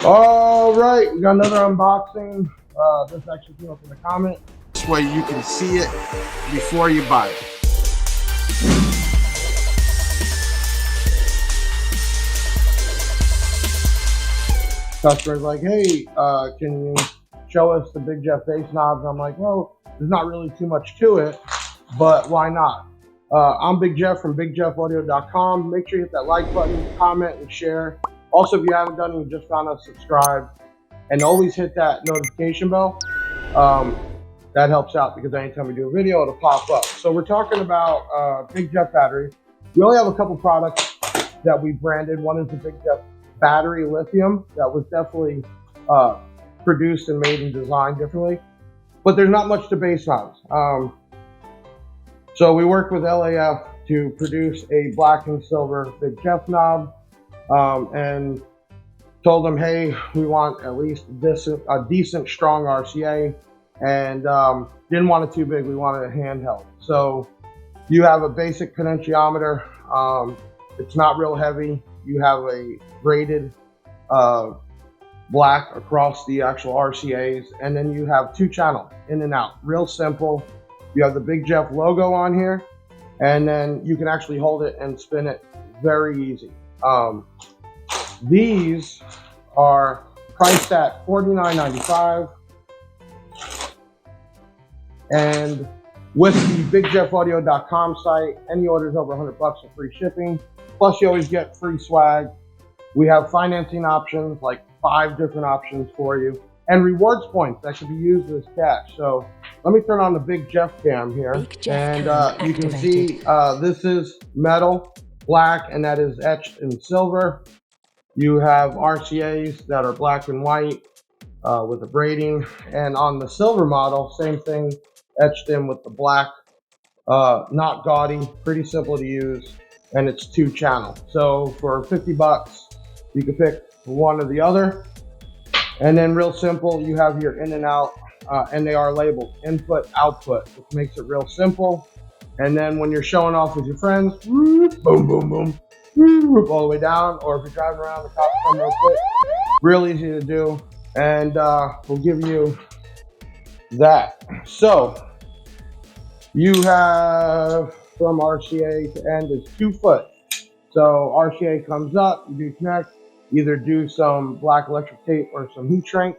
All right, we got another unboxing. This actually came up in the comment. This way you can see it before you buy it. Customer's like, hey, can you show us the Big Jeff bass knobs? I'm like, well, there's not really too much to it, but why not? I'm Big Jeff from BJ-BASSKNOB-BK. Make sure you hit that like button, comment, and share. Also, if you haven't done it, you just found us, subscribe. And always hit that notification bell. That helps out because anytime we do a video, it'll pop up. So we're talking about Big Jeff battery. We only have a couple products that we branded. One is the Big Jeff battery lithium that was definitely produced and made and designed differently. But there's not much to bass knobs. So we worked with LAF to produce a black and silver Big Jeff knob, and told them, hey, we want at least a decent, strong RCA, and didn't want it too big. We wanted a handheld. So you have a basic potentiometer. It's not real heavy. You have a braided black across the actual RCAs, and then you have 2 channels in and out. Real simple. You have the Big Jeff logo on here, and then you can actually hold it and spin it very easy. These are priced at $49.95, and with the BigJeffAudio.com site, any orders over $100 are free shipping. Plus, you always get free swag. We have financing options, like 5 different options for you, and rewards points that can be used as cash. So let me turn on the Big Jeff cam here, and you can see this is metal, black, and that is etched in silver. You have RCAs that are black and white with the braiding, and on the silver model, same thing, etched in with the black, not gaudy, pretty simple to use, and it's 2 channel. So for $50, you can pick one or the other, and then real simple, you have your in and out, and they are labeled input, output, which makes it real simple. And then when you're showing off with your friends, boom, boom, boom, all the way down, or if you're driving around, the cops come real quick. Real easy to do, and we'll give you that. So you have from RCA to end is 2 foot. So RCA comes up, you do connect, either do some black electric tape or some heat shrink,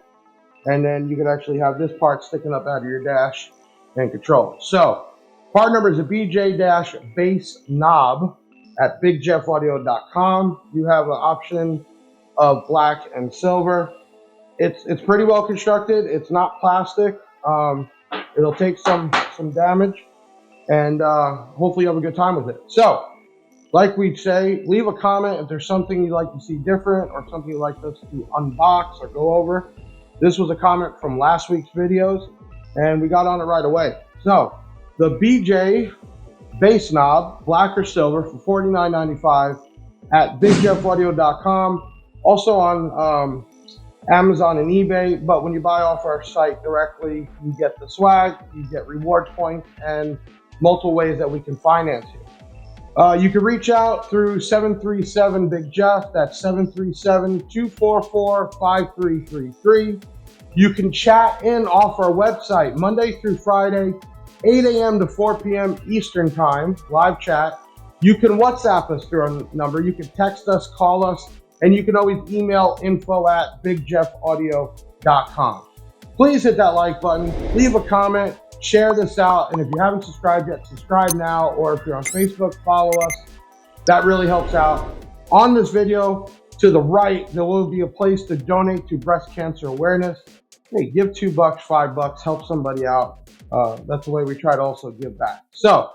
and then you can actually have this part sticking up out of your dash and control it. So part number is a BJ-BASSKNOB at BigJeffAudio.com. You have an option of black and silver. It's pretty well constructed. It's not plastic. It'll take some damage, and hopefully you have a good time with it. So, like we'd say, leave a comment if there's something you'd like to see different or something you'd like us to unbox or go over. This was a comment from last week's videos, and we got on it right away. So, the BJ bass knob, black or silver, for $49.95 at BigJeffAudio.com. Also on Amazon and eBay, but when you buy off our site directly, you get the swag, you get reward points, and multiple ways that we can finance you. You can reach out through 737 Big Jeff. That's 737-244-5333. You can chat in off our website Monday through Friday, 8 a.m. to 4 p.m. Eastern Time, live chat. You can WhatsApp us through our number. You can text us, call us, and you can always email info@BigJeffAudio.com. Please hit that like button, leave a comment, share this out, and if you haven't subscribed yet, subscribe now, or if you're on Facebook, follow us. That really helps out. On this video, to the right, there will be a place to donate to breast cancer awareness. Hey, give $2, $5, help somebody out. That's the way we try to also give back. So,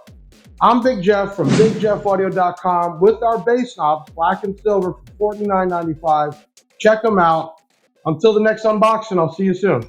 I'm Big Jeff from BigJeffAudio.com with our bass knobs, black and silver, for $49.95. Check them out. Until the next unboxing, I'll see you soon.